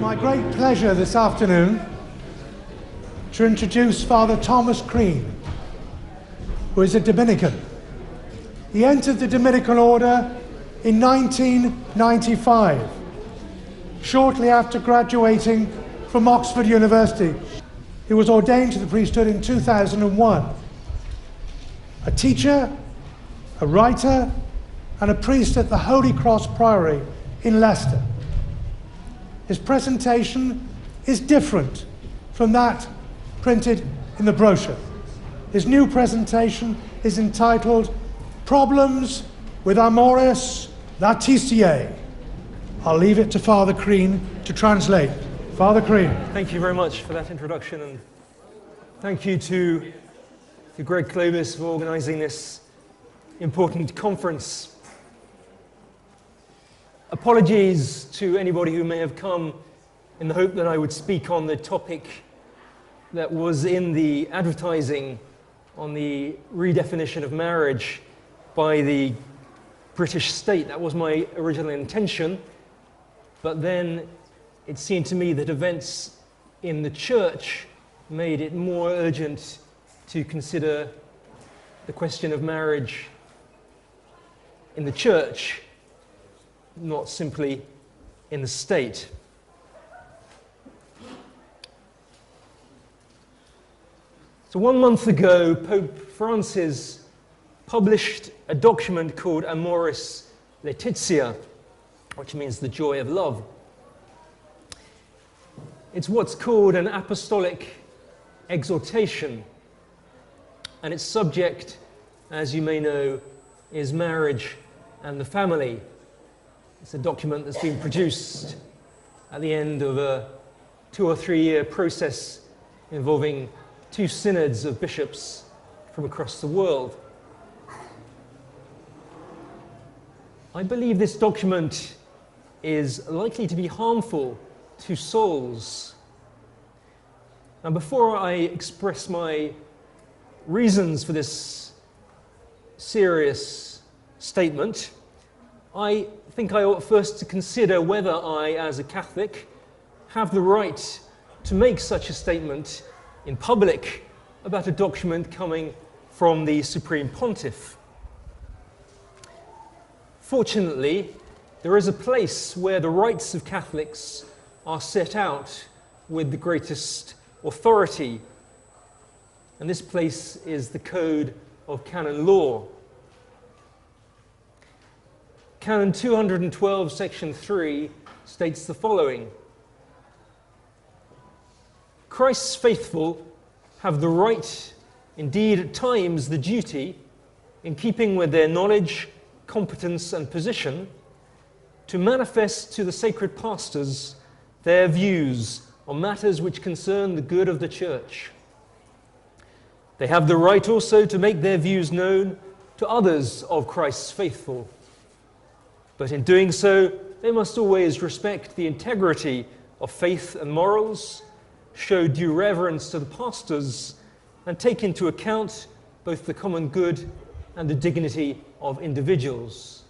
My great pleasure this afternoon to introduce Father Thomas Crean, who is a Dominican. He entered the Dominican order in 1995, shortly after graduating from Oxford University. He was ordained to the priesthood in 2001. A teacher, a writer, and a priest at the Holy Cross Priory in Leicester. His presentation is different from that printed in the brochure. His new presentation is entitled Problems with Amoris Laetitia. I'll leave it to Father Crean to translate. Father Crean. Thank you very much for that introduction, and thank you to Greg Clovis for organising this important conference. Apologies to anybody who may have come in the hope that I would speak on the topic that was in the advertising on the redefinition of marriage by the British state. That was my original intention, but then it seemed to me that events in the church made it more urgent to consider the question of marriage in the church, not simply in the state. So 1 month ago, Pope Francis published a document called Amoris Laetitia, which means the joy of love. It's what's called an apostolic exhortation, and its subject, as you may know, is marriage and the family. It's a document that's been produced at the end of a 2 or 3 year process involving 2 synods of bishops from across the world. I believe this document is likely to be harmful to souls. Now, before I express my reasons for this serious statement, I think I ought first to consider whether I, as a Catholic, have the right to make such a statement in public about a document coming from the Supreme Pontiff. Fortunately, there is a place where the rights of Catholics are set out with the greatest authority, and this place is the Code of Canon Law. Canon 212, Section 3 states the following: Christ's faithful have the right, indeed at times the duty, in keeping with their knowledge, competence and position, to manifest to the sacred pastors their views on matters which concern the good of the Church. They have the right also to make their views known to others of Christ's faithful. But in doing so, they must always respect the integrity of faith and morals, show due reverence to the pastors, and take into account both the common good and the dignity of individuals.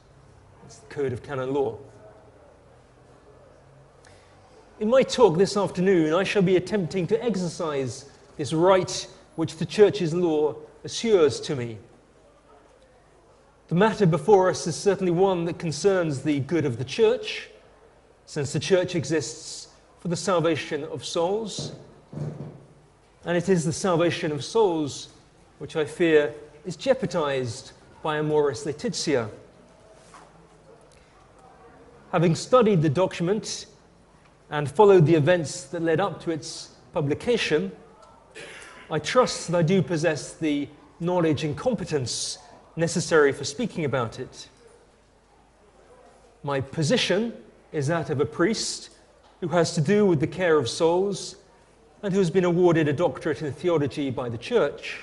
That's the Code of Canon Law. In my talk this afternoon, I shall be attempting to exercise this right which the Church's law assures to me. The matter before us is certainly one that concerns the good of the Church, since the Church exists for the salvation of souls, and it is the salvation of souls which I fear is jeopardized by Amoris Laetitia. Having studied the document and followed the events that led up to its publication, I trust that I do possess the knowledge and competence necessary for speaking about it. My position is that of a priest who has to do with the care of souls and who has been awarded a doctorate in theology by the Church.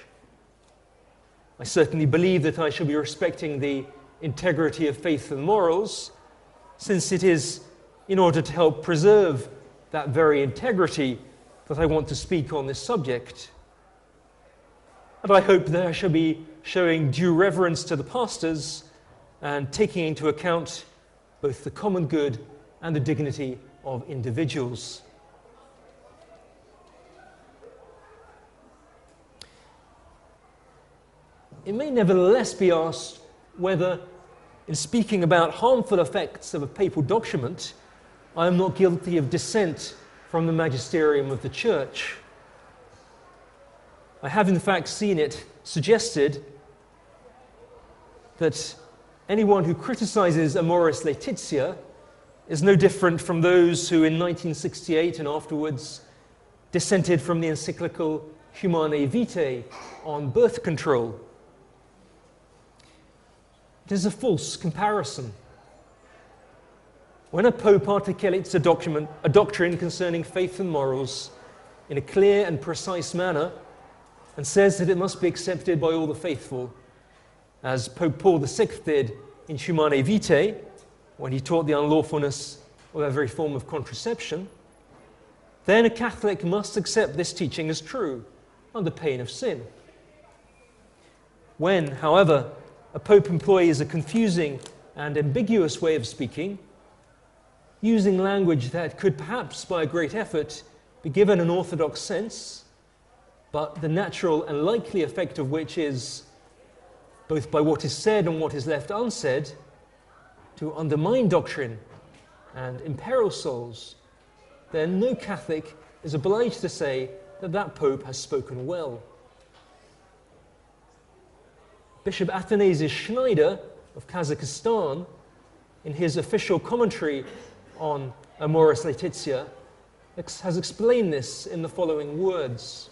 I certainly believe that I shall be respecting the integrity of faith and morals, since it is in order to help preserve that very integrity that I want to speak on this subject. And I hope that I shall be showing due reverence to the pastors and taking into account both the common good and the dignity of individuals. It may nevertheless be asked whether, in speaking about harmful effects of a papal document, I am not guilty of dissent from the magisterium of the Church. I have in fact seen it suggested that anyone who criticizes Amoris Laetitia is no different from those who in 1968 and afterwards dissented from the encyclical Humanae Vitae on birth control. It is a false comparison. When a pope articulates a doctrine concerning faith and morals in a clear and precise manner and says that it must be accepted by all the faithful, as Pope Paul VI did in Humanae Vitae, when he taught the unlawfulness of every form of contraception, then a Catholic must accept this teaching as true, under pain of sin. When, however, a pope employs a confusing and ambiguous way of speaking, using language that could perhaps by a great effort be given an orthodox sense, but the natural and likely effect of which is, both by what is said and what is left unsaid, to undermine doctrine and imperil souls, then no Catholic is obliged to say that that Pope has spoken well. Bishop Athanasius Schneider of Kazakhstan, in his official commentary on Amoris Laetitia, has explained this in the following words.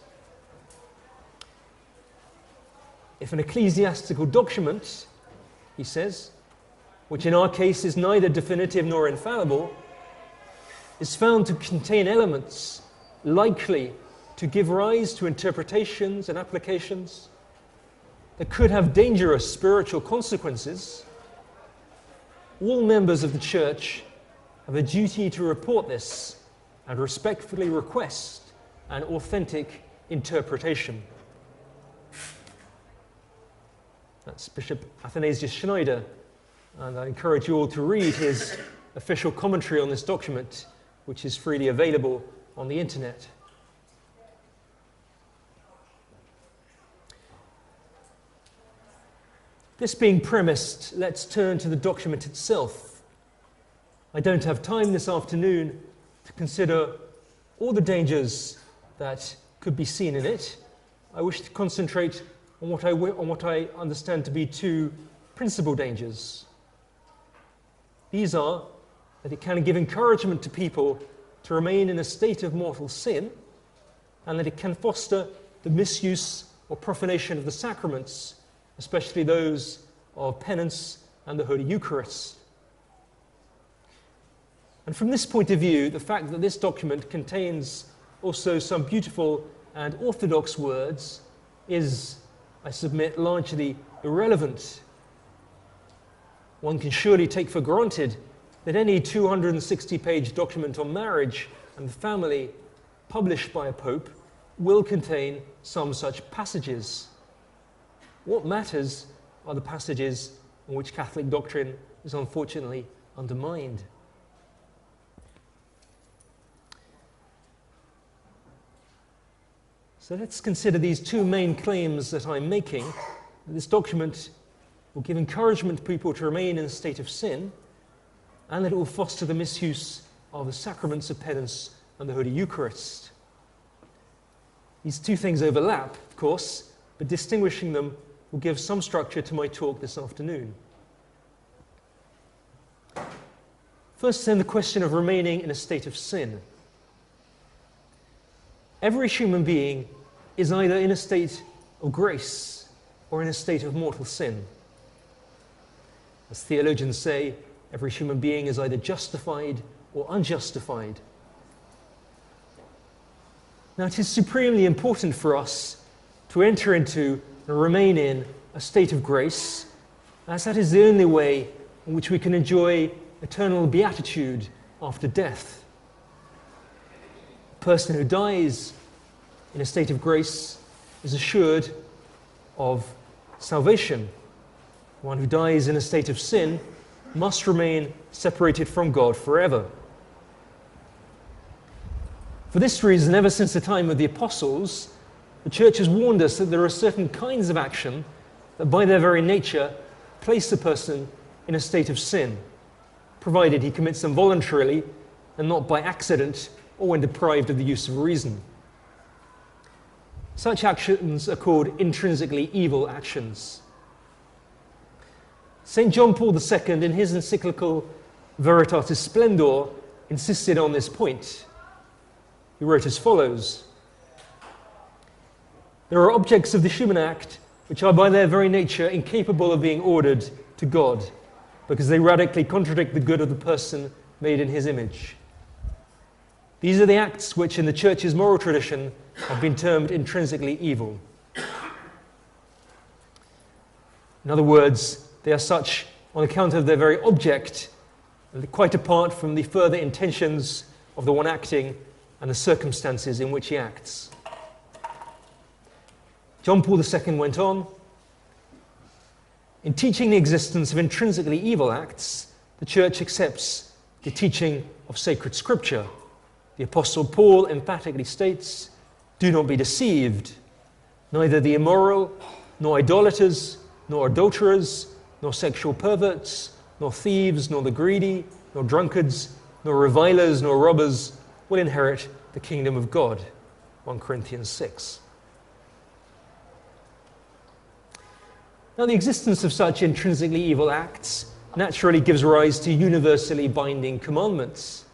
If an ecclesiastical document, he says, which in our case is neither definitive nor infallible, is found to contain elements likely to give rise to interpretations and applications that could have dangerous spiritual consequences, all members of the Church have a duty to report this and respectfully request an authentic interpretation. That's Bishop Athanasius Schneider, and I encourage you all to read his official commentary on this document, which is freely available on the internet. This being premised, let's turn to the document itself. I don't have time this afternoon to consider all the dangers that could be seen in it. I wish to concentrate on what I understand to be two principal dangers. These are that it can give encouragement to people to remain in a state of mortal sin, and that it can foster the misuse or profanation of the sacraments, especially those of penance and the Holy Eucharist. And from this point of view, the fact that this document contains also some beautiful and orthodox words is, I submit, largely irrelevant. One can surely take for granted that any 260-page document on marriage and the family published by a pope will contain some such passages. What matters are the passages in which Catholic doctrine is unfortunately undermined. So let's consider these two main claims that I'm making. This document will give encouragement to people to remain in a state of sin, and that it will foster the misuse of the sacraments of penance and the Holy Eucharist. These two things overlap, of course, but distinguishing them will give some structure to my talk this afternoon. First, then, the question of remaining in a state of sin. Every human being is either in a state of grace or in a state of mortal sin. As theologians say, every human being is either justified or unjustified. Now, it is supremely important for us to enter into and remain in a state of grace, as that is the only way in which we can enjoy eternal beatitude after death. A person who dies in a state of grace is assured of salvation. One who dies in a state of sin must remain separated from God forever. For this reason, ever since the time of the apostles, the church has warned us that there are certain kinds of action that by their very nature place a person in a state of sin, provided he commits them voluntarily and not by accident or when deprived of the use of reason. Such actions are called intrinsically evil actions. St. John Paul II, in his encyclical Veritatis Splendor, insisted on this point. He wrote as follows: "There are objects of the human act which are by their very nature incapable of being ordered to God, because they radically contradict the good of the person made in his image. These are the acts which in the Church's moral tradition have been termed intrinsically evil." In other words, they are such on account of their very object, and quite apart from the further intentions of the one acting and the circumstances in which he acts. John Paul II went on, "In teaching the existence of intrinsically evil acts, the Church accepts the teaching of sacred Scripture. The Apostle Paul emphatically states, 'Do not be deceived. Neither the immoral, nor idolaters, nor adulterers, nor sexual perverts, nor thieves, nor the greedy, nor drunkards, nor revilers, nor robbers will inherit the kingdom of God.' 1 Corinthians 6. Now, the existence of such intrinsically evil acts naturally gives rise to universally binding commandments.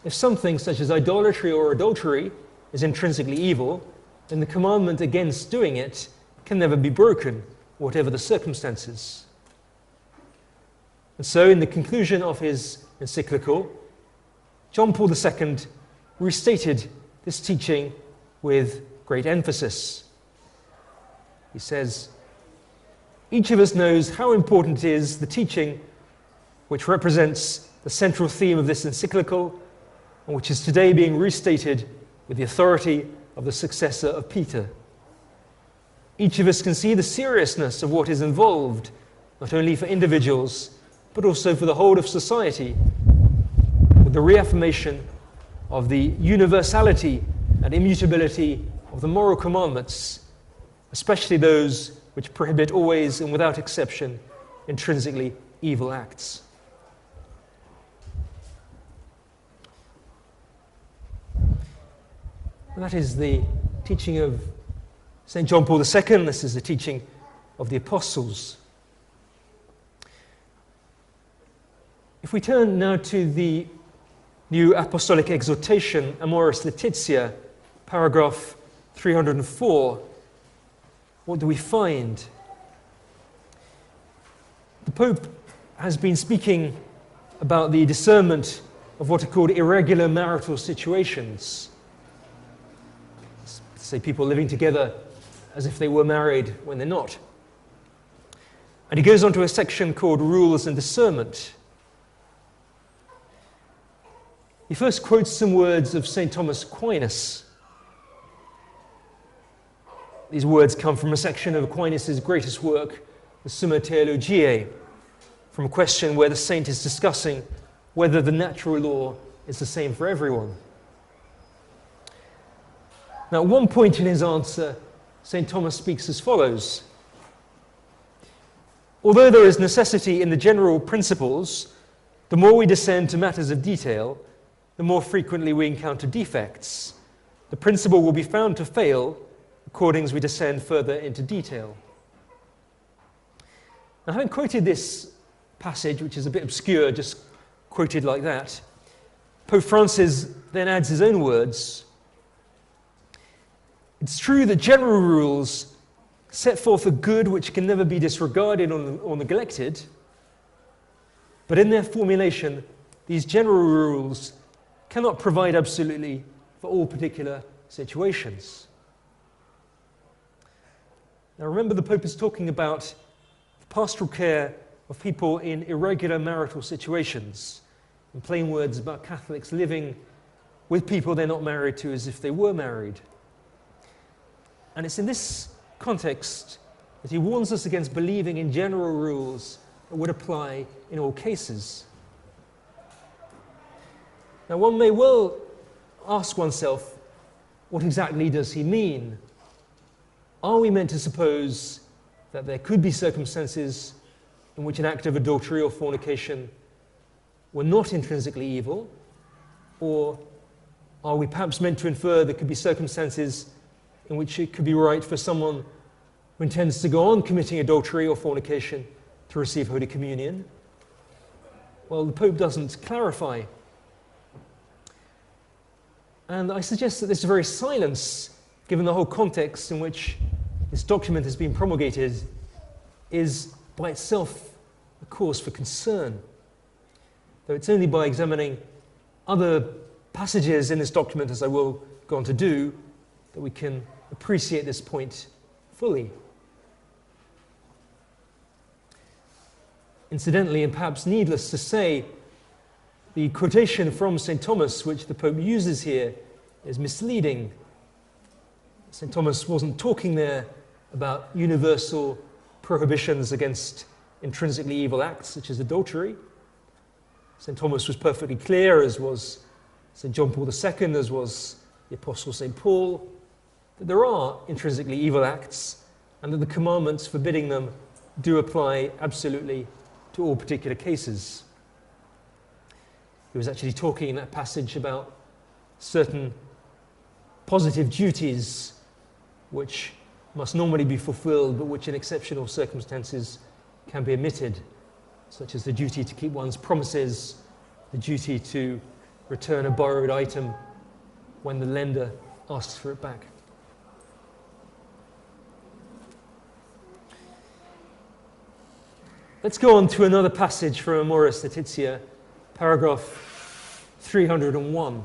If something such as idolatry or adultery is intrinsically evil, then the commandment against doing it can never be broken, whatever the circumstances. And so, in the conclusion of his encyclical, John Paul II restated this teaching with great emphasis. He says, "Each of us knows how important it is the teaching which represents the central theme of this encyclical and which is today being restated with the authority of the successor of Peter. Each of us can see the seriousness of what is involved, not only for individuals, but also for the whole of society, with the reaffirmation of the universality and immutability of the moral commandments, especially those which prohibit always and without exception intrinsically evil acts." And that is the teaching of St. John Paul II. This is the teaching of the apostles. If we turn now to the new apostolic exhortation, Amoris Laetitia, paragraph 304, what do we find? The Pope has been speaking about the discernment of what are called irregular marital situations. Say people living together as if they were married when they're not. And he goes on to a section called Rules and Discernment. He first quotes some words of St. Thomas Aquinas. These words come from a section of Aquinas' greatest work, the Summa Theologiae, from a question where the saint is discussing whether the natural law is the same for everyone. Now, at one point in his answer, St. Thomas speaks as follows: "Although there is necessity in the general principles, the more we descend to matters of detail, the more frequently we encounter defects. The principle will be found to fail according as we descend further into detail." Now, having quoted this passage, which is a bit obscure, just quoted like that, Pope Francis then adds his own words. "It's true that general rules set forth a good which can never be disregarded or neglected, but in their formulation, these general rules cannot provide absolutely for all particular situations." Now remember, the Pope is talking about the pastoral care of people in irregular marital situations. In plain words, about Catholics living with people they're not married to as if they were married. And it's in this context that he warns us against believing in general rules that would apply in all cases. Now, one may well ask oneself, what exactly does he mean? Are we meant to suppose that there could be circumstances in which an act of adultery or fornication were not intrinsically evil? Or are we perhaps meant to infer there could be circumstances in which it could be right for someone who intends to go on committing adultery or fornication to receive Holy Communion? Well, the Pope doesn't clarify. And I suggest that this very silence, given the whole context in which this document has been promulgated, is by itself a cause for concern. Though it's only by examining other passages in this document, as I will go on to do, that we can appreciate this point fully. Incidentally, and perhaps needless to say, the quotation from St. Thomas, which the Pope uses here, is misleading. St. Thomas wasn't talking there about universal prohibitions against intrinsically evil acts, such as adultery. St. Thomas was perfectly clear, as was St. John Paul II, as was the Apostle St. Paul, that there are intrinsically evil acts and that the commandments forbidding them do apply absolutely to all particular cases. He was actually talking in that passage about certain positive duties which must normally be fulfilled, but which in exceptional circumstances can be omitted, such as the duty to keep one's promises, the duty to return a borrowed item when the lender asks for it back. Let's go on to another passage from Amoris Laetitia, paragraph 301.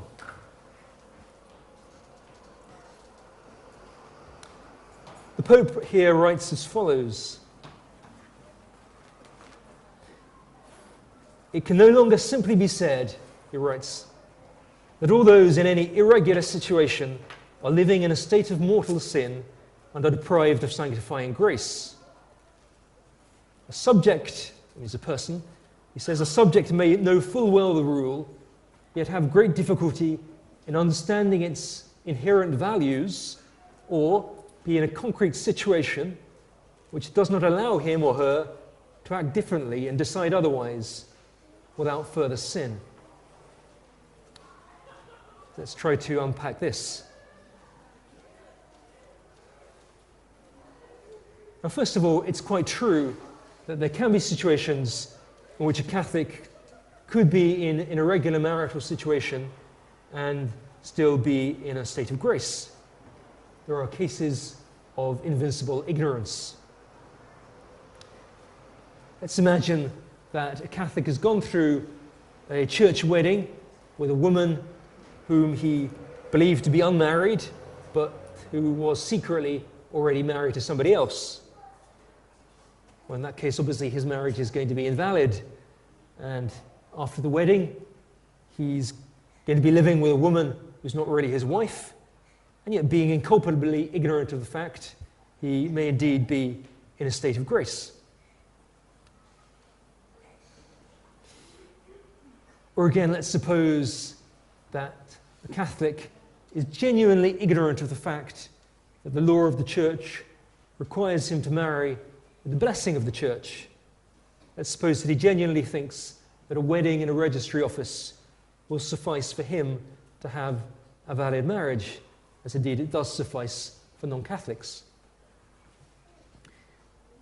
The Pope here writes as follows: "It can no longer simply be said," he writes, "that all those in any irregular situation are living in a state of mortal sin and are deprived of sanctifying grace. A subject," he's a person, he says, "a subject may know full well the rule, yet have great difficulty in understanding its inherent values, or be in a concrete situation which does not allow him or her to act differently and decide otherwise without further sin." Let's try to unpack this. Now, first of all, it's quite true that there can be situations in which a Catholic could be in an irregular marital situation and still be in a state of grace. There are cases of invincible ignorance. Let's imagine that a Catholic has gone through a church wedding with a woman whom he believed to be unmarried, but who was secretly already married to somebody else. Well, in that case, obviously, his marriage is going to be invalid. And after the wedding, he's going to be living with a woman who's not really his wife, and yet being inculpably ignorant of the fact, he may indeed be in a state of grace. Or again, let's suppose that the Catholic is genuinely ignorant of the fact that the law of the Church requires him to marry with the blessing of the Church. Let's suppose that he genuinely thinks that a wedding in a registry office will suffice for him to have a valid marriage, as indeed it does suffice for non-Catholics.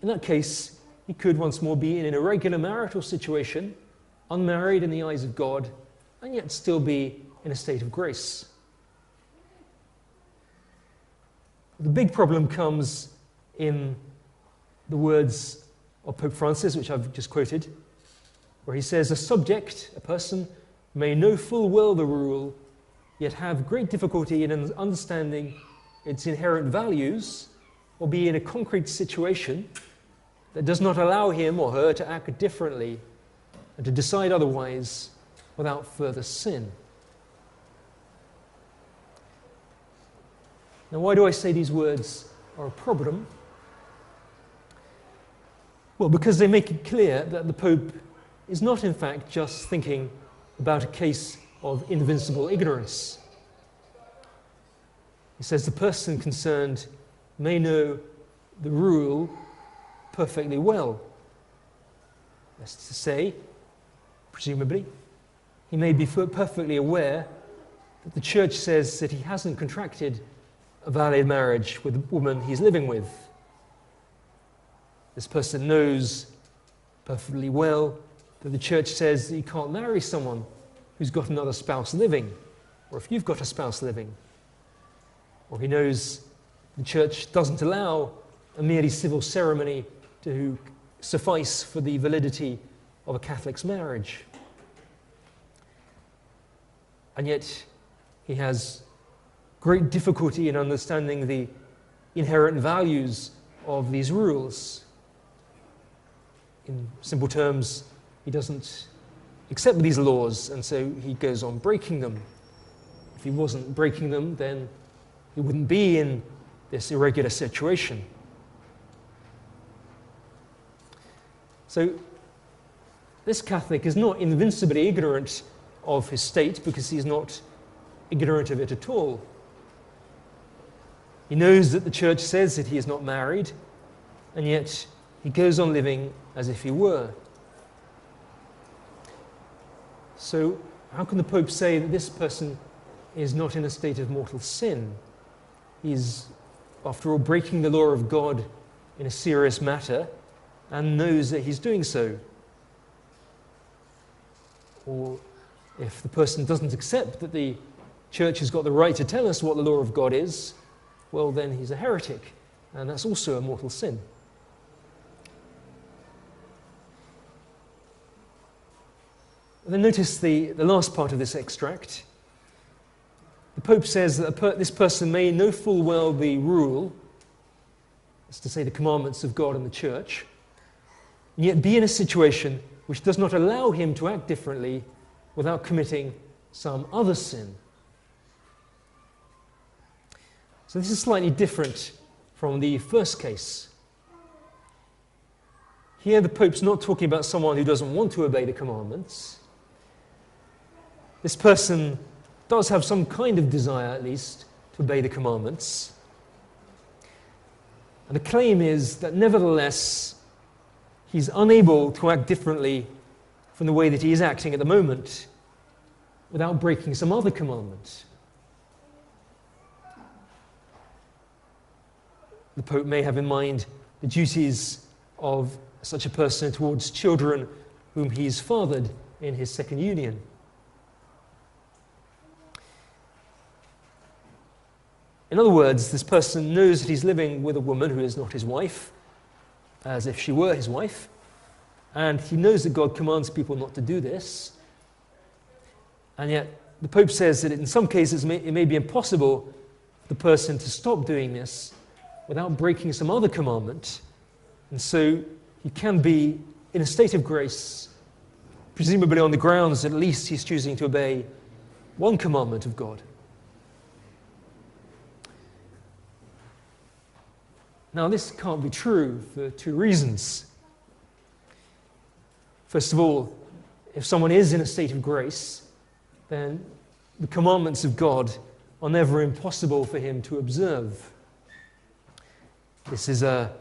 In that case, he could once more be in an irregular marital situation, unmarried in the eyes of God, and yet still be in a state of grace. The big problem comes in the words of Pope Francis, which I've just quoted, where he says, "A subject, a person, may know full well the rule, yet have great difficulty in understanding its inherent values, or be in a concrete situation that does not allow him or her to act differently and to decide otherwise without further sin." Now, why do I say these words are a problem? Well, because they make it clear that the Pope is not, in fact, just thinking about a case of invincible ignorance. He says the person concerned may know the rule perfectly well. That's to say, presumably, he may be perfectly aware that the church says that he hasn't contracted a valid marriage with the woman he's living with. This person knows perfectly well that the church says that you can't marry someone who's got another spouse living, or if you've got a spouse living. Or he knows the church doesn't allow a merely civil ceremony to suffice for the validity of a Catholic's marriage. And yet he has great difficulty in understanding the inherent values of these rules. In simple terms, he doesn't accept these laws, and so he goes on breaking them. If he wasn't breaking them, then he wouldn't be in this irregular situation. So this Catholic is not invincibly ignorant of his state, because he's not ignorant of it at all. He knows that the church says that he is not married, and yet he goes on living as if he were. So how can the Pope say that this person is not in a state of mortal sin? He's, after all, breaking the law of God in a serious matter and knows that he's doing so. Or if the person doesn't accept that the church has got the right to tell us what the law of God is, well, then he's a heretic, and that's also a mortal sin. And then notice the last part of this extract. The Pope says that this person may know full well the rule, that's to say the commandments of God and the church, and yet be in a situation which does not allow him to act differently without committing some other sin. So this is slightly different from the first case. Here the Pope's not talking about someone who doesn't want to obey the commandments. This person does have some kind of desire, at least, to obey the commandments. And the claim is that nevertheless, he's unable to act differently from the way that he is acting at the moment without breaking some other commandment. The Pope may have in mind the duties of such a person towards children whom he's fathered in his second union. In other words, this person knows that he's living with a woman who is not his wife, as if she were his wife, and he knows that God commands people not to do this, and yet the Pope says that in some cases it may be impossible for the person to stop doing this without breaking some other commandment, and so he can be in a state of grace, presumably on the grounds that at least he's choosing to obey one commandment of God. Now, this can't be true for two reasons. First of all, if someone is in a state of grace, then the commandments of God are never impossible for him to observe. This is a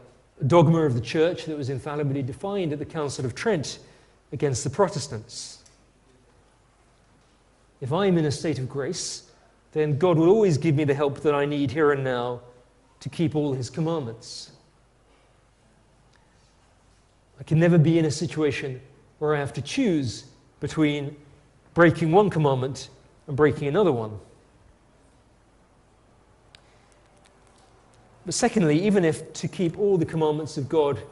dogma of the Church that was infallibly defined at the Council of Trent against the Protestants. If I'm in a state of grace, then God will always give me the help that I need here and now to keep all his commandments. I can never be in a situation where I have to choose between breaking one commandment and breaking another one. But secondly, even if to keep all the commandments of God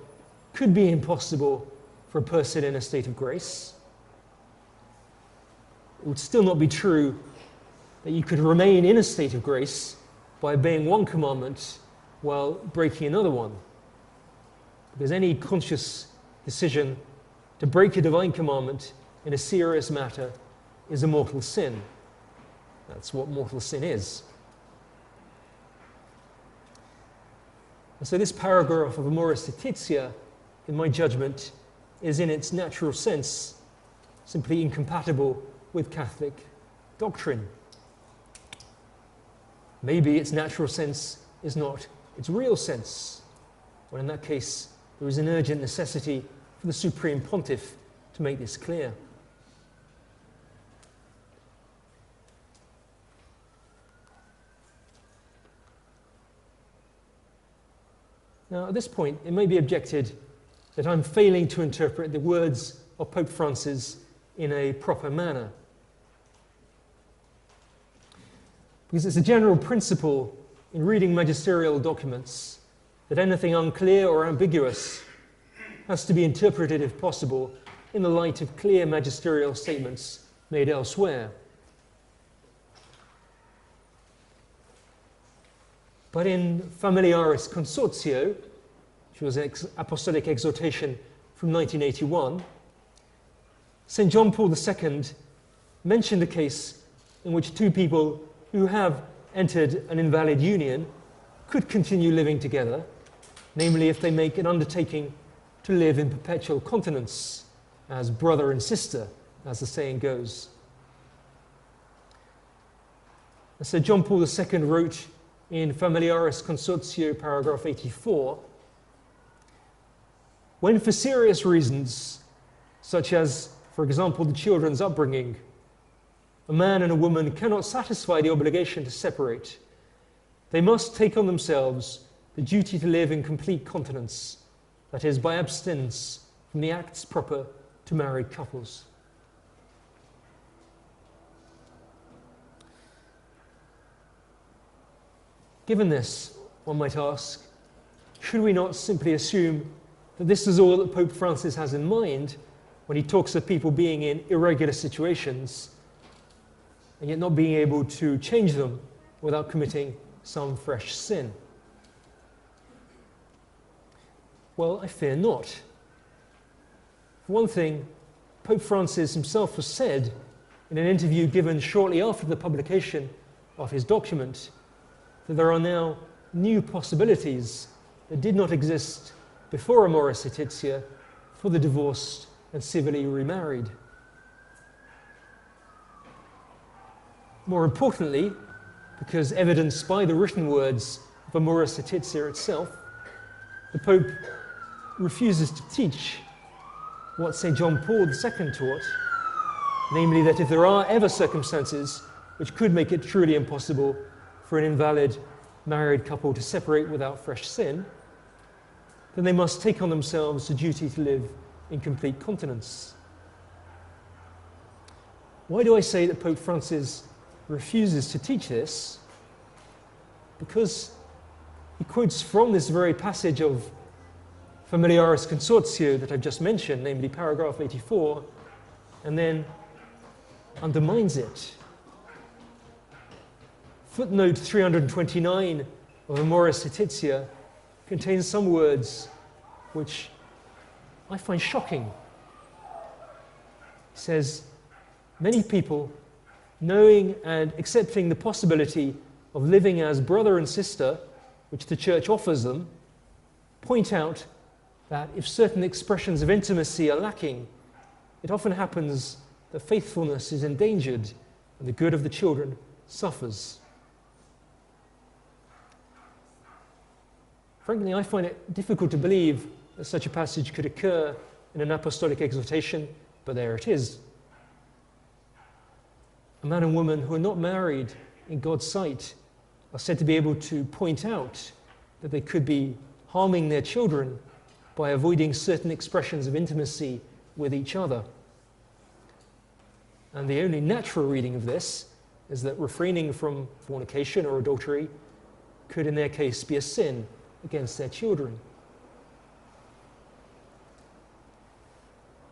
could be impossible for a person in a state of grace, it would still not be true that you could remain in a state of grace by obeying one commandment while breaking another one. Because any conscious decision to break a divine commandment in a serious matter is a mortal sin. That's what mortal sin is. And so this paragraph of Amoris Laetitia, in my judgment, is in its natural sense simply incompatible with Catholic doctrine. maybe its natural sense is not its real sense. Well, in that case, there is an urgent necessity for the Supreme Pontiff to make this clear. Now, at this point, it may be objected that I'm failing to interpret the words of Pope Francis in a proper manner. Because it's a general principle in reading magisterial documents that anything unclear or ambiguous has to be interpreted, if possible, in the light of clear magisterial statements made elsewhere. But in Familiaris Consortio, which was an apostolic exhortation from 1981, St. John Paul II mentioned a case in which two people who have entered an invalid union could continue living together, namely if they make an undertaking to live in perpetual continence, as brother and sister, as the saying goes. And so John Paul II wrote in Familiaris Consortio, paragraph 84, when for serious reasons, such as, for example, the children's upbringing, a man and a woman cannot satisfy the obligation to separate, they must take on themselves the duty to live in complete continence, that is, by abstinence from the acts proper to married couples. Given this, one might ask, should we not simply assume that this is all that Pope Francis has in mind when he talks of people being in irregular situations and yet not being able to change them without committing some fresh sin? Well, I fear not. For one thing, Pope Francis himself has said in an interview given shortly after the publication of his document that there are now new possibilities that did not exist before Amoris Laetitia for the divorced and civilly remarried. More importantly, because evidenced by the written words of Amoris Laetitia itself, the Pope refuses to teach what St. John Paul II taught, namely that if there are ever circumstances which could make it truly impossible for an invalid married couple to separate without fresh sin, then they must take on themselves the duty to live in complete continence. Why do I say that Pope Francis refuses to teach this? Because he quotes from this very passage of Familiaris Consortio that I've just mentioned, namely paragraph 84, and then undermines it. Footnote 329 of Amoris Laetitia contains some words which I find shocking. It says, many people, knowing and accepting the possibility of living as brother and sister, which the Church offers them, point out that if certain expressions of intimacy are lacking, it often happens that faithfulness is endangered and the good of the children suffers. Frankly, I find it difficult to believe that such a passage could occur in an apostolic exhortation, but there it is. A man and woman who are not married in God's sight are said to be able to point out that they could be harming their children by avoiding certain expressions of intimacy with each other. And the only natural reading of this is that refraining from fornication or adultery could, in their case, be a sin against their children.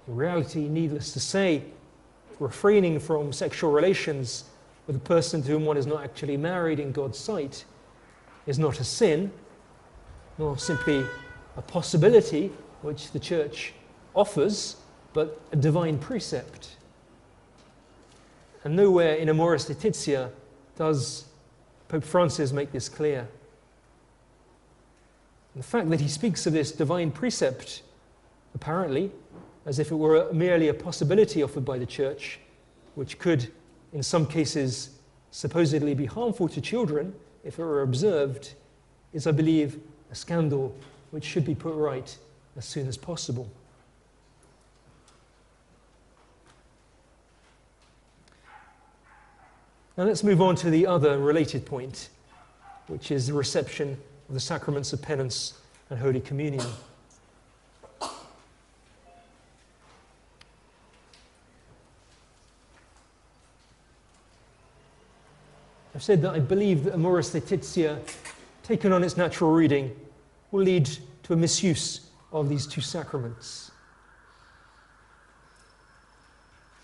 In reality, needless to say, refraining from sexual relations with a person to whom one is not actually married in God's sight is not a sin, nor simply a possibility which the Church offers, but a divine precept. And nowhere in Amoris Laetitia does Pope Francis make this clear. The fact that he speaks of this divine precept, apparently, as if it were merely a possibility offered by the Church, which could, in some cases, supposedly be harmful to children if it were observed, is, I believe, a scandal which should be put right as soon as possible. Now let's move on to the other related point, which is the reception of the sacraments of penance and Holy Communion. I've said that I believe that Amoris Laetitia, taken on its natural reading, will lead to a misuse of these two sacraments.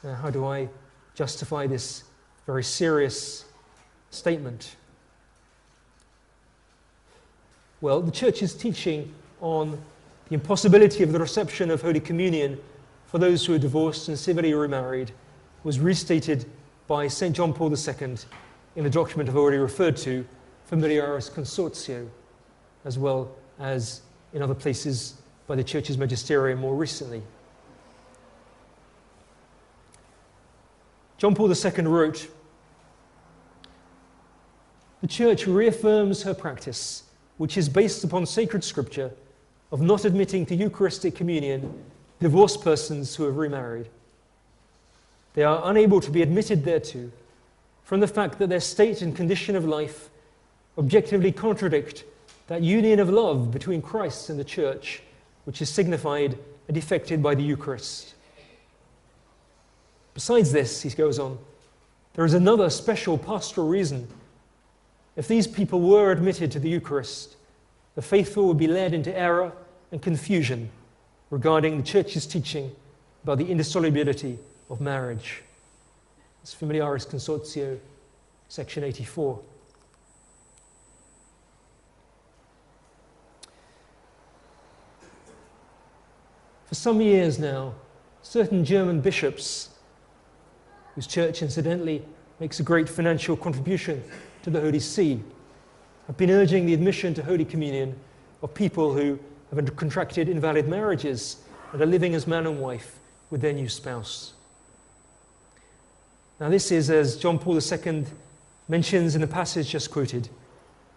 Now, how do I justify this very serious statement? Well, the Church's teaching on the impossibility of the reception of Holy Communion for those who are divorced and civilly remarried was restated by St. John Paul II in the document I've already referred to, Familiaris Consortio, as well as in other places by the Church's magisterium more recently. John Paul II wrote, "The Church reaffirms her practice, which is based upon sacred scripture, of not admitting to Eucharistic communion divorced persons who have remarried. They are unable to be admitted thereto from the fact that their state and condition of life objectively contradict that union of love between Christ and the Church, which is signified and effected by the Eucharist. Besides this," he goes on, "there is another special pastoral reason. If these people were admitted to the Eucharist, the faithful would be led into error and confusion regarding the Church's teaching about the indissolubility of marriage." It's Familiaris Consortio, section 84. For some years now, certain German bishops, whose church incidentally makes a great financial contribution to the Holy See, have been urging the admission to Holy Communion of people who have contracted invalid marriages and are living as man and wife with their new spouse. Now this is, as John Paul II mentions in the passage just quoted,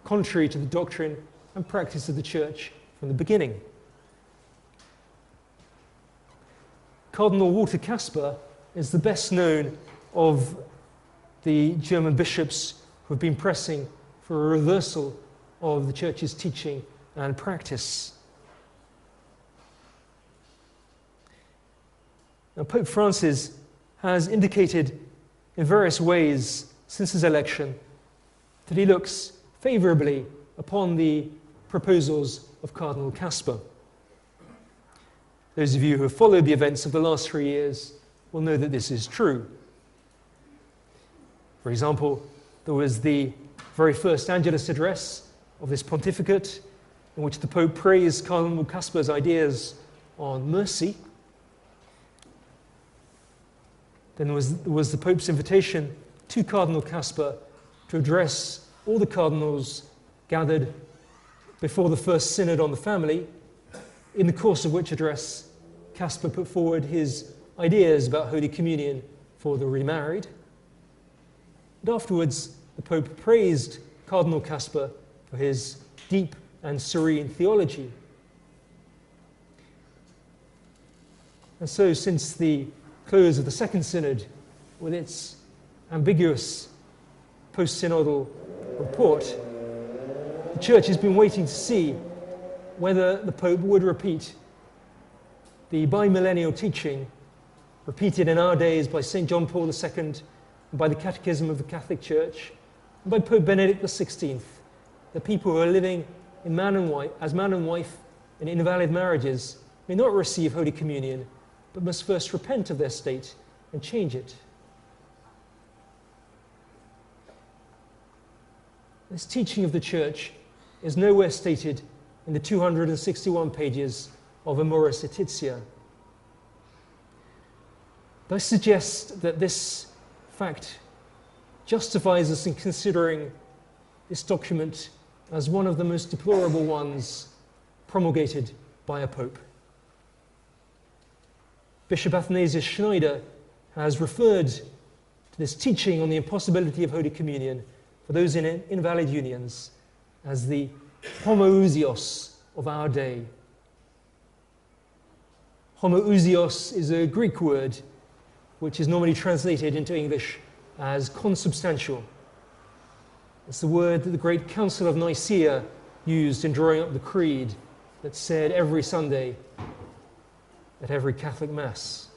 contrary to the doctrine and practice of the Church from the beginning. Cardinal Walter Kasper is the best known of the German bishops who have been pressing for a reversal of the Church's teaching and practice. Now, Pope Francis has indicated in various ways since his election that he looks favourably upon the proposals of Cardinal Kasper. Those of you who have followed the events of the last 3 years will know that this is true. For example, there was the very first Angelus address of this pontificate, in which the Pope praised Cardinal Kasper's ideas on mercy. Then there was the Pope's invitation to Cardinal Kasper to address all the cardinals gathered before the First Synod on the Family, in the course of which address Kasper put forward his ideas about Holy Communion for the remarried. And afterwards, the Pope praised Cardinal Kasper for his deep and serene theology. And so, since the close of the Second Synod, with its ambiguous post-synodal report, the Church has been waiting to see whether the Pope would repeat the bimillennial teaching repeated in our days by St. John Paul II and by the Catechism of the Catholic Church and by Pope Benedict XVI, that people who are living as man and wife in invalid marriages may not receive Holy Communion, but must first repent of their state and change it. This teaching of the Church is nowhere stated in the 261 pages of Amoris Laetitia. I suggest that this fact justifies us in considering this document as one of the most deplorable ones promulgated by a pope. Bishop Athanasius Schneider has referred to this teaching on the impossibility of Holy Communion for those in invalid unions as the homoousios of our day. Homoousios is a Greek word which is normally translated into English as consubstantial. It's the word that the Great Council of Nicaea used in drawing up the creed that's said every Sunday at every Catholic Mass.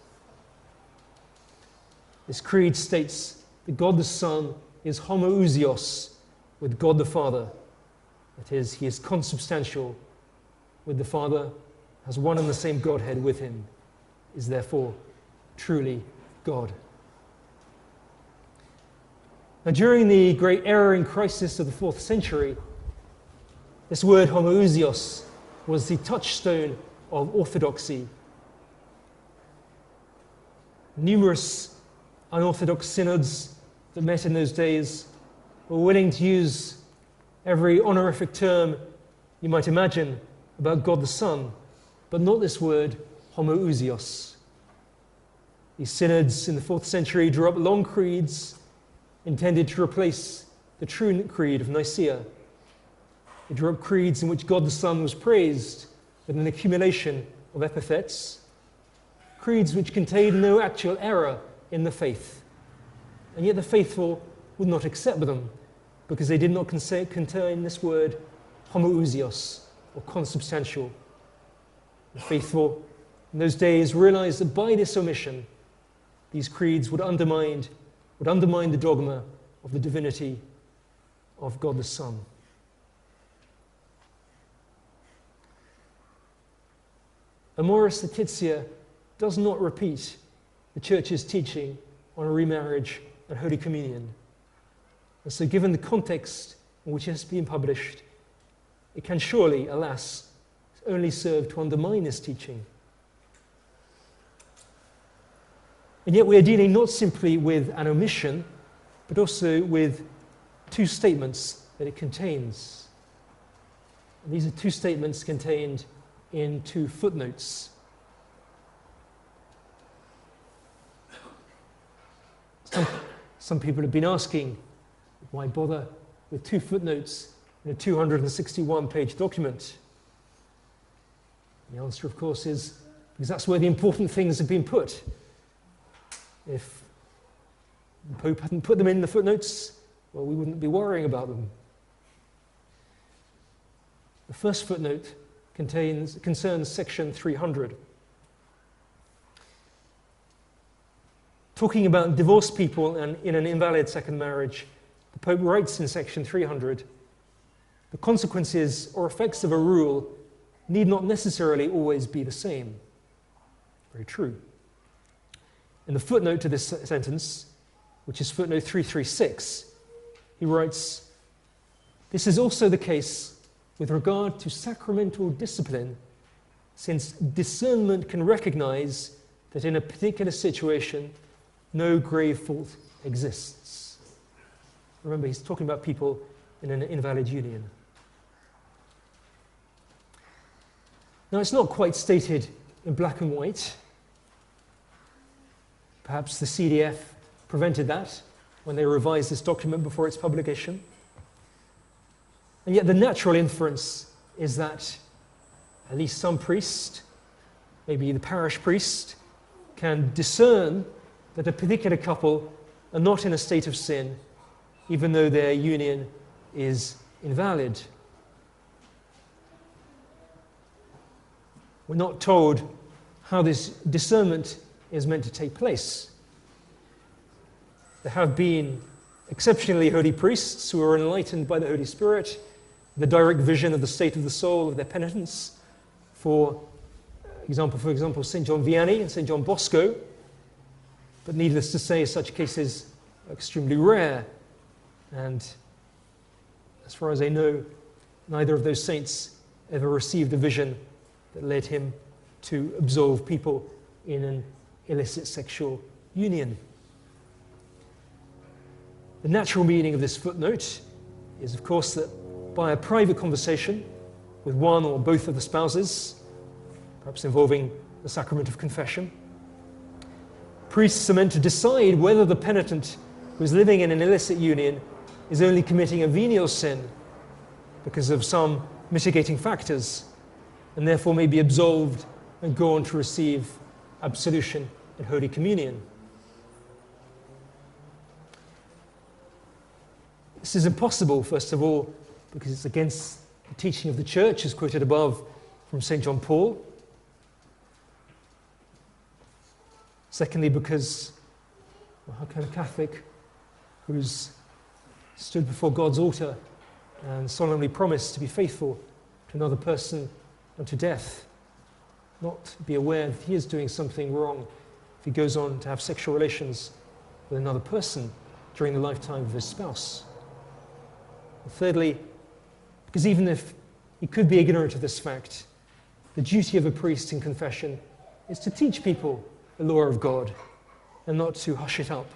This creed states that God the Son is homoousios with God the Father. That is, he is consubstantial with the Father, has one and the same Godhead with him, is therefore truly God. Now, during the great erring crisis of the 4th century, this word homoousios was the touchstone of orthodoxy. Numerous unorthodox synods that met in those days were willing to use every honorific term you might imagine about God the Son, but not this word homoousios. These synods in the 4th century drew up long creeds intended to replace the true creed of Nicaea. They drew up creeds in which God the Son was praised with an accumulation of epithets, creeds which contained no actual error in the faith. And yet the faithful would not accept them because they did not contain this word homoousios, or consubstantial. The faithful in those days realized that by this omission, these creeds would undermine the dogma of the divinity of God the Son. Amoris Laetitia does not repeat the Church's teaching on remarriage and Holy Communion. And so given the context in which it has been published, it can surely, alas, only serve to undermine this teaching. And yet we are dealing not simply with an omission, but also with two statements that it contains. And these are two statements contained in two footnotes. Some people have been asking, why bother with two footnotes in a 261-page document? The answer, of course, is because that's where the important things have been put. If the Pope hadn't put them in the footnotes, well, we wouldn't be worrying about them. The first footnote concerns section 300. Talking about divorced people and in an invalid second marriage, the Pope writes in section 300, the consequences or effects of a rule need not necessarily always be the same. Very true. In the footnote to this sentence, which is footnote 336, he writes, this is also the case with regard to sacramental discipline, since discernment can recognize that in a particular situation, no grave fault exists. Remember, he's talking about people in an invalid union. Now, it's not quite stated in black and white. Perhaps the CDF prevented that when they revised this document before its publication. And yet the natural inference is that at least some priest, maybe the parish priest, can discern that a particular couple are not in a state of sin, even though their union is invalid. We're not told how this discernment is meant to take place. There have been exceptionally holy priests who are enlightened by the Holy Spirit, the direct vision of the state of the soul of their penitents. For example, St. John Vianney and St. John Bosco. But needless to say, such cases are extremely rare. And as far as I know, neither of those saints ever received a vision that led him to absolve people in an illicit sexual union. The natural meaning of this footnote is, of course, that by a private conversation with one or both of the spouses, perhaps involving the sacrament of confession, priests are meant to decide whether the penitent who is living in an illicit union is only committing a venial sin because of some mitigating factors, and therefore may be absolved and go on to receive absolution and Holy Communion. This is impossible, first of all, because it's against the teaching of the Church, as quoted above from St. John Paul. Secondly, because, well, how can a Catholic who's stood before God's altar and solemnly promised to be faithful to another person unto death not be aware that he is doing something wrong if he goes on to have sexual relations with another person during the lifetime of his spouse? And thirdly, because even if he could be ignorant of this fact, the duty of a priest in confession is to teach people the law of God and not to hush it up.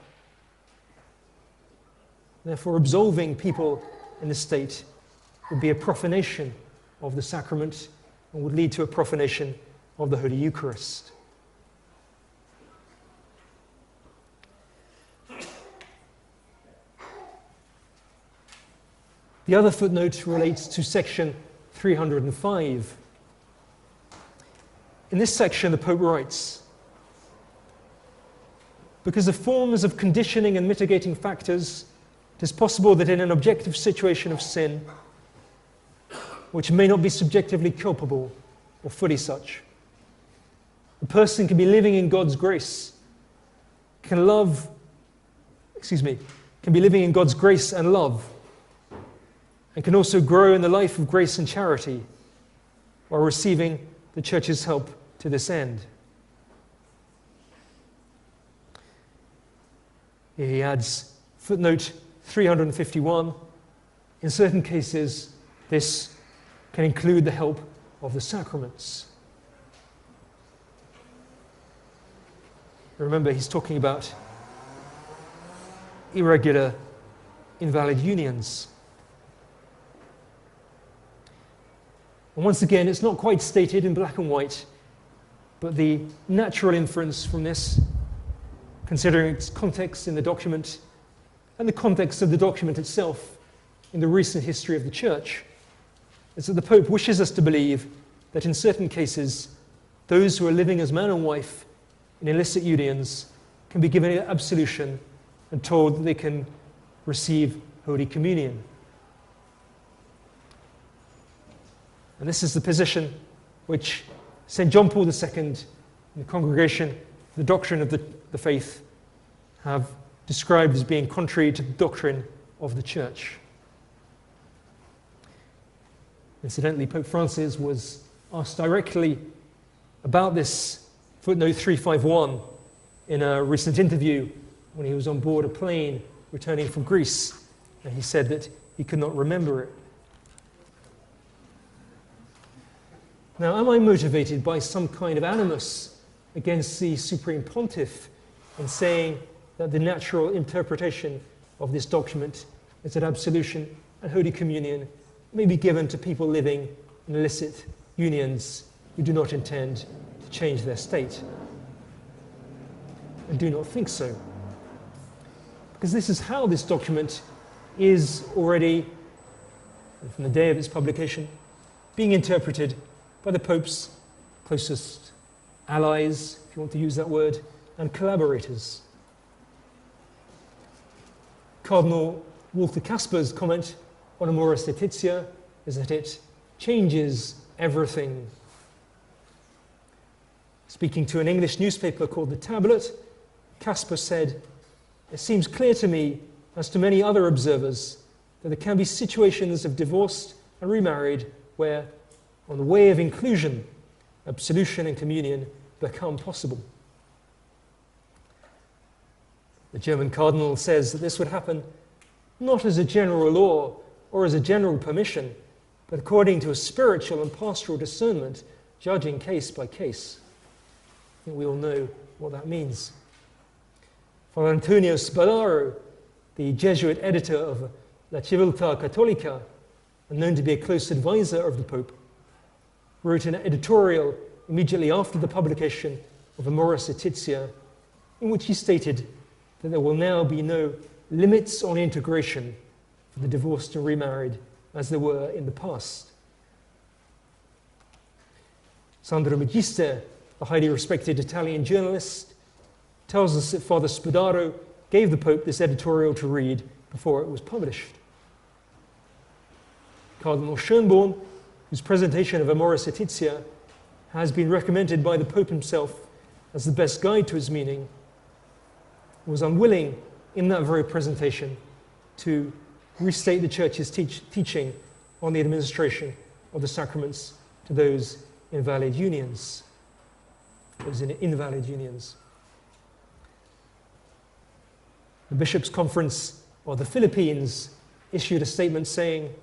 Therefore, absolving people in the state would be a profanation of the sacrament and would lead to a profanation of the Holy Eucharist. The other footnote relates to section 305. In this section, the Pope writes, "Because of forms of conditioning and mitigating factors, it is possible that in an objective situation of sin, which may not be subjectively culpable or fully such, a person can be living in God's grace, can be living in God's grace and love, and can also grow in the life of grace and charity while receiving the Church's help to this end." Here he adds footnote 351, "In certain cases, this can include the help of the sacraments." Remember, he's talking about irregular, invalid unions. And once again, it's not quite stated in black and white, but the natural inference from this, considering its context in the document and the context of the document itself in the recent history of the Church, is that the Pope wishes us to believe that in certain cases, those who are living as man and wife in illicit unions can be given absolution and told that they can receive Holy Communion. And this is the position which St. John Paul II and the Congregation, the doctrine of the faith, have described as being contrary to the doctrine of the Church. Incidentally, Pope Francis was asked directly about this footnote 351 in a recent interview when he was on board a plane returning from Greece, and he said that he could not remember it. Now, am I motivated by some kind of animus against the Supreme Pontiff in saying that the natural interpretation of this document is that absolution and Holy Communion may be given to people living in illicit unions who do not intend to change their state? I do not think so. Because this is how this document is already, from the day of its publication, being interpreted by the Pope's closest allies, if you want to use that word, and collaborators. Cardinal Walter Kasper's comment on Amoris Laetitia is that it changes everything. Speaking to an English newspaper called The Tablet, Kasper said, "It seems clear to me, as to many other observers, that there can be situations of divorced and remarried where, on the way of inclusion, absolution and communion become possible." The German cardinal says that this would happen not as a general law or as a general permission, but according to a spiritual and pastoral discernment, judging case by case. I think we all know what that means. Father Antonio Spadaro, the Jesuit editor of La Civiltà Cattolica, and known to be a close advisor of the Pope, wrote an editorial immediately after the publication of Amoris Laetitia, in which he stated that there will now be no limits on integration for the divorced and remarried as there were in the past. Sandro Magister, a highly respected Italian journalist, tells us that Father Spadaro gave the Pope this editorial to read before it was published. Cardinal Schönborn, whose presentation of Amoris Laetitia has been recommended by the Pope himself as the best guide to its meaning, was unwilling in that very presentation to restate the Church's teaching on the administration of the sacraments to those invalid unions. The Bishops' Conference of the Philippines issued a statement saying,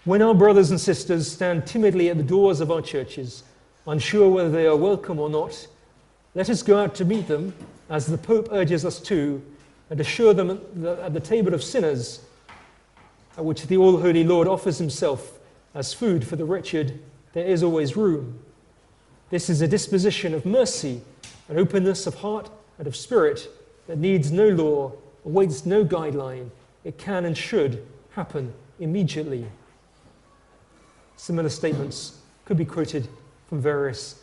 "When our brothers and sisters stand timidly at the doors of our churches, unsure whether they are welcome or not, let us go out to meet them, as the Pope urges us to, and assure them that at the table of sinners, at which the All-Holy Lord offers himself as food for the wretched, there is always room. This is a disposition of mercy, an openness of heart and of spirit that needs no law, awaits no guideline. It can and should happen immediately." Similar statements could be quoted from various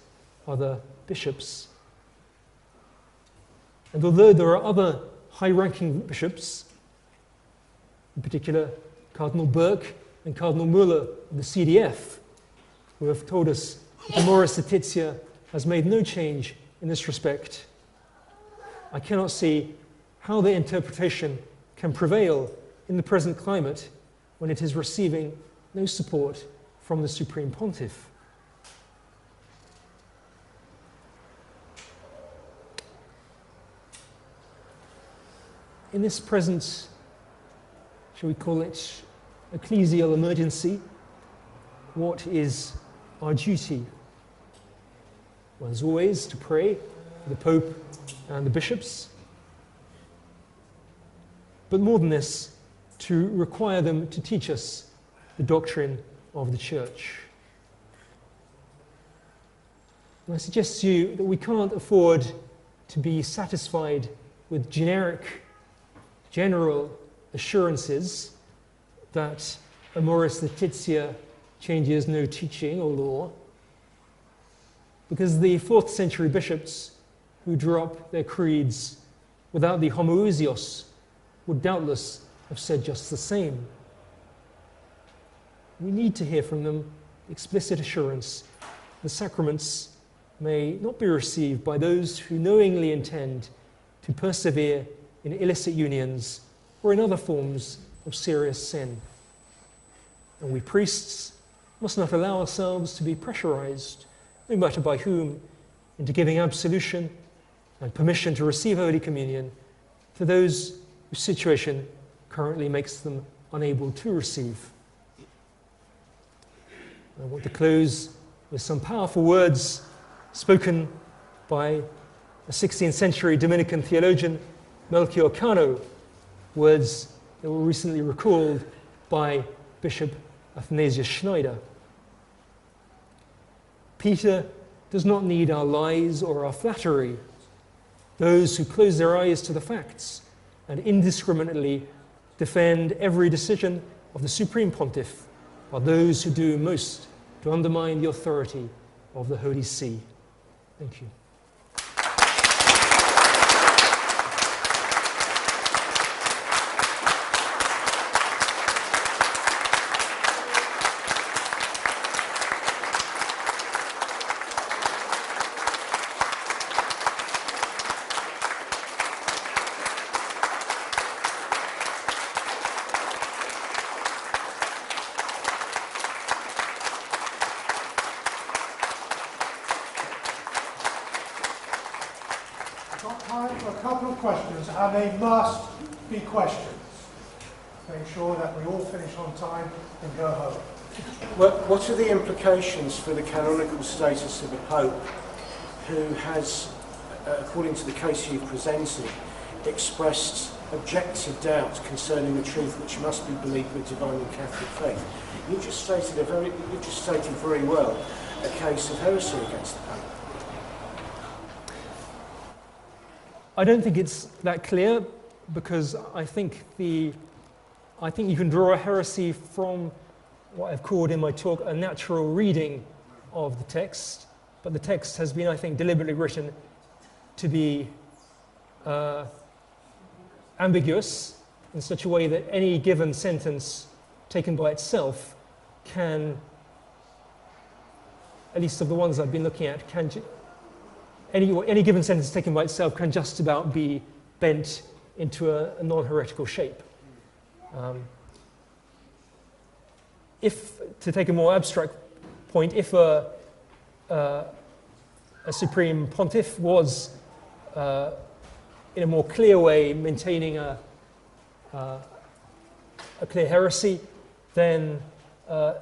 other bishops. And although there are other high-ranking bishops, in particular Cardinal Burke and Cardinal Müller of the CDF, who have told us that Amoris Laetitia has made no change in this respect, I cannot see how their interpretation can prevail in the present climate when it is receiving no support from the Supreme Pontiff. In this present, shall we call it, ecclesial emergency, what is our duty? Well, as always, to pray for the Pope and the bishops, but more than this, to require them to teach us the doctrine of the Church. And I suggest to you that we can't afford to be satisfied with general assurances that Amoris Laetitia changes no teaching or law, because the 4th century bishops who drew up their creeds without the homoousios would doubtless have said just the same. We need to hear from them explicit assurance the sacraments may not be received by those who knowingly intend to persevere in illicit unions or in other forms of serious sin. And we priests must not allow ourselves to be pressurized, no matter by whom, into giving absolution and permission to receive Holy Communion for those whose situation currently makes them unable to receive. I want to close with some powerful words spoken by a 16th century Dominican theologian, Melchior Cano, words that were recently recalled by Bishop Athanasius Schneider. Peter does not need our lies or our flattery. Those who close their eyes to the facts and indiscriminately defend every decision of the Supreme Pontiff are those who do most to undermine the authority of the Holy See. Thank you. And they must be questions. Make sure that we all finish on time and go home. What are the implications for the canonical status of the Pope, who has, according to the case you've presented, expressed objective doubt concerning the truth which must be believed with divine and Catholic faith? You just stated very well a case of heresy against the Pope. I don't think it's that clear, because I think the I think you can draw a heresy from what I've called in my talk a natural reading of the text, but the text has been, I think, deliberately written to be ambiguous in such a way that any given sentence taken by itself can, at least of the ones I've been looking at, any given sentence taken by itself can just about be bent into a non-heretical shape. If, to take a more abstract point, if a supreme pontiff was, in a more clear way, maintaining a clear heresy, then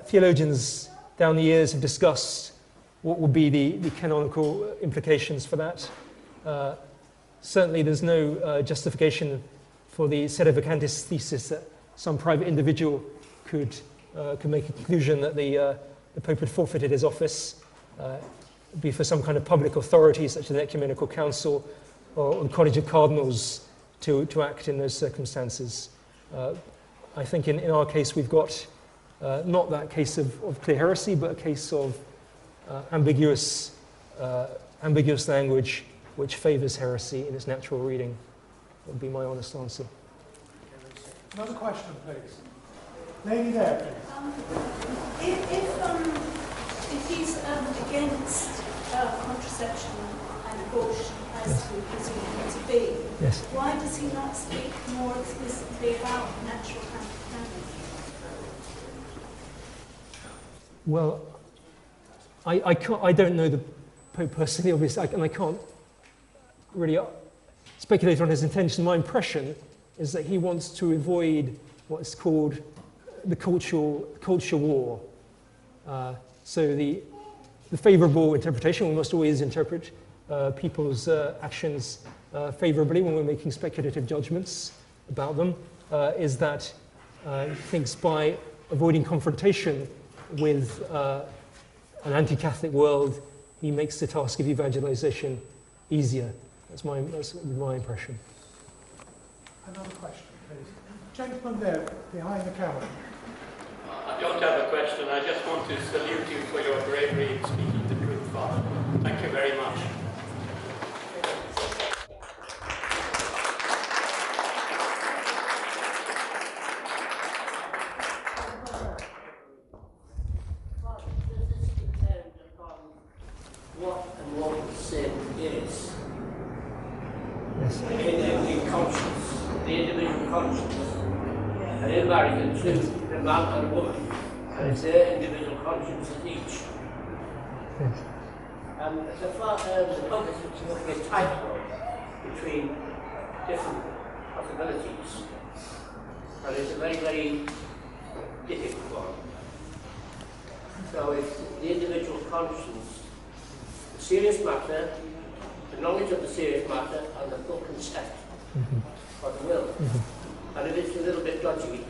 theologians down the years have discussed what would be the canonical implications for that. Certainly there's no justification for the sedevacantis thesis that some private individual could make a conclusion that the Pope had forfeited his office, be for some kind of public authority such as an ecumenical council or the College of Cardinals to act in those circumstances. I think in our case we've got not that case of clear heresy, but a case of ambiguous language which favours heresy in its natural reading. That would be my honest answer. Another question, please. Lady there, please. If he's against contraception and abortion, as we presume him to be, yes, why does he not speak more explicitly about natural family? Well, I don't know the Pope personally, obviously, and I can't really speculate on his intention. My impression is that he wants to avoid what is called the culture war. So the favourable interpretation, we must always interpret people's actions favourably when we're making speculative judgments about them, is that he thinks by avoiding confrontation with an anti-Catholic world, he makes the task of evangelization easier. That's my impression. Another question, please. Gentleman there, behind the camera. I don't have a question. I just want to salute you for your bravery in speaking the truth, Father. Thank you very much. In conscience, the individual conscience, and in marriage, the man and woman, and it's their individual consciences each. And the Pope is looking at tightrope between different possibilities, and it's a very, very difficult one. So it's the individual conscience, the serious matter, the knowledge of the serious matter, and the full consent of the will. And if it's a little bit dodgy,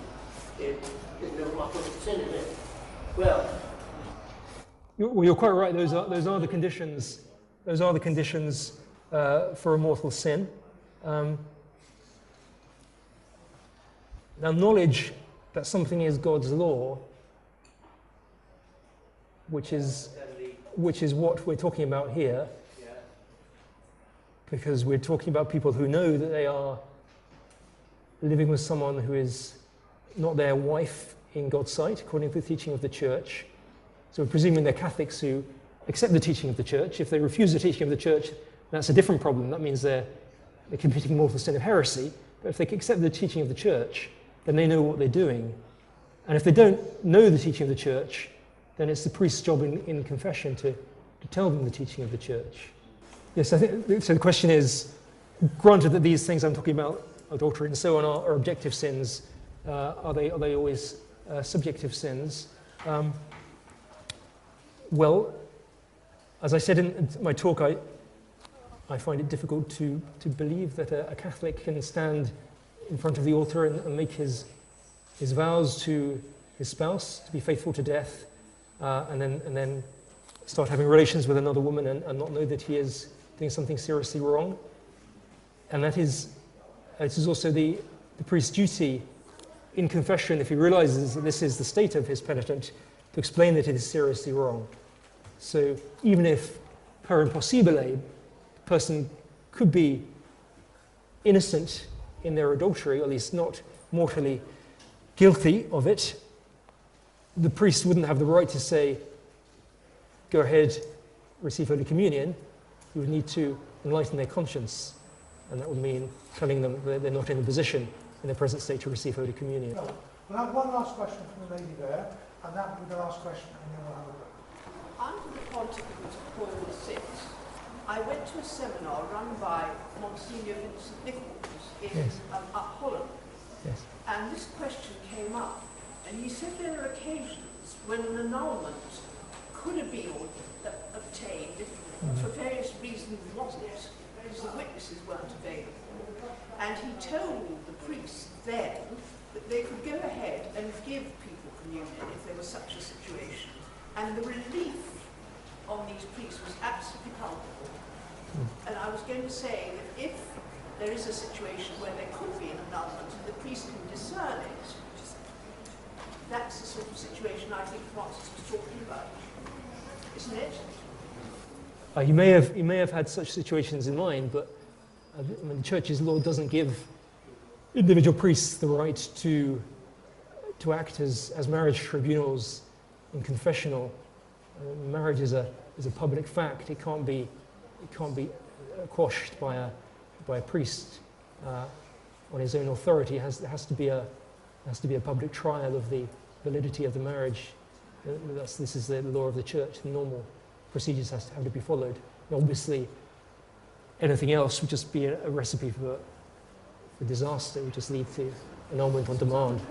it's no matter of sin, is it? Well, you're quite right. Those are the conditions. Those are the conditions for a mortal sin. Now, knowledge that something is God's law, which is what we're talking about here, because we're talking about people who know that they are living with someone who is not their wife in God's sight, according to the teaching of the Church. So we're presuming they're Catholics who accept the teaching of the Church. If they refuse the teaching of the Church, that's a different problem. That means they're committing mortal sin of heresy. But if they accept the teaching of the Church, then they know what they're doing. And if they don't know the teaching of the Church, then it's the priest's job in confession to tell them the teaching of the Church. Yes, I think so. The question is, granted that these things I'm talking about, adultery and so on, are objective sins, are they always subjective sins? Well, as I said in my talk, I find it difficult to believe that a Catholic can stand in front of the altar and make his vows to his spouse to be faithful to death, and then start having relations with another woman and not know that he is doing something seriously wrong. And it is also the priest's duty in confession, if he realizes that this is the state of his penitent, to explain that it is seriously wrong. So even if per impossibile, the person could be innocent in their adultery, or at least not mortally guilty of it, the priest wouldn't have the right to say, go ahead, receive Holy Communion. He would need to enlighten their conscience, and that would mean telling them that they're not in a position in their present state to receive Holy Communion. No. We'll have one last question from the lady there, and that will be the last question, and then we'll have a look. Under the pontificate of Paul VI, I went to a seminar run by Monsignor Vincent Nichols in Holland, and this question came up, and he said there are occasions when an annulment could have been obtained if, for various reasons, wasn't, because the witnesses weren't available. And he told the priests then that they could go ahead and give people communion if there was such a situation. And the relief on these priests was absolutely palpable. And I was going to say that if there is a situation where there could be an annulment and the priest can discern it, that's the sort of situation I think Francis was talking about, isn't it? You may have had such situations in mind, but the Church's law doesn't give individual priests the right to act as marriage tribunals in confessional. Marriage is a public fact. It can't be quashed by a priest on his own authority. There has to be a public trial of the validity of the marriage. This is the law of the Church. The normal procedures have to be followed. And obviously, anything else would just be a recipe for disaster. It would just lead to annulment on demand.